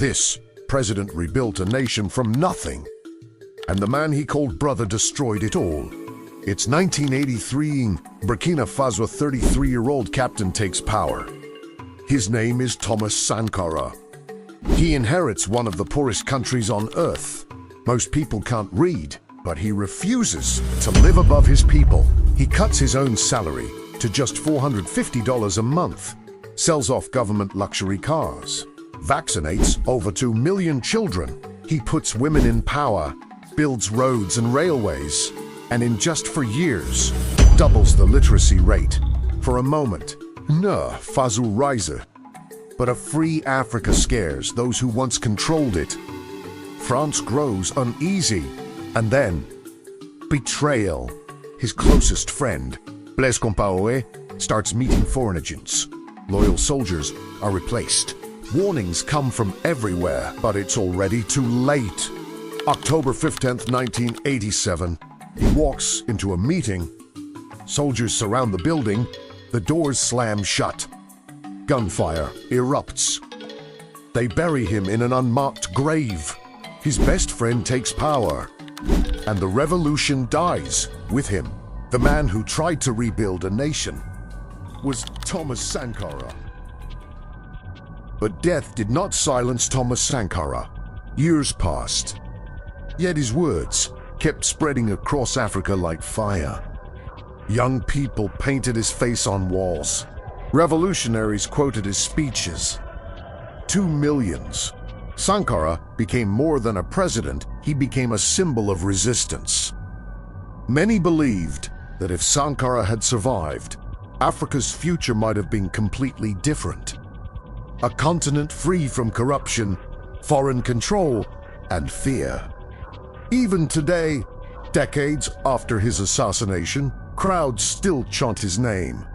This president rebuilt a nation from nothing, and the man he called brother destroyed it all. It's 1983, Burkina Faso 33-year-old captain takes power. His name is Thomas Sankara. He inherits one of the poorest countries on earth. Most people can't read, but he refuses to live above his people. He cuts his own salary to just $450 a month, sells off government luxury cars, vaccinates over 2 million children. He puts women in power, builds roads and railways, and in just 4 years, doubles the literacy rate. For a moment, Faso rises, but a free Africa scares those who once controlled it. France grows uneasy, and then betrayal. His closest friend, Blaise Compaoré, starts meeting foreign agents. Loyal soldiers are replaced. Warnings come from everywhere, but it's already too late. October 15th, 1987, he walks into a meeting. Soldiers surround the building. The doors slam shut. Gunfire erupts. They bury him in an unmarked grave. His best friend takes power, and the revolution dies with him. The man who tried to rebuild a nation was Thomas Sankara. But death did not silence Thomas Sankara. Years passed, yet his words kept spreading across Africa like fire. Young people painted his face on walls. Revolutionaries quoted his speeches. 2 millions. Sankara became more than a president, he became a symbol of resistance. Many believed that if Sankara had survived, Africa's future might have been completely different. A continent free from corruption, foreign control, and fear. Even today, decades after his assassination, crowds still chant his name.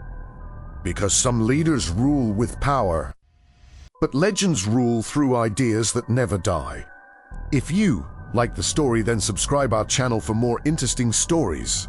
Because some leaders rule with power, but legends rule through ideas that never die. If you like the story, then subscribe our channel for more interesting stories.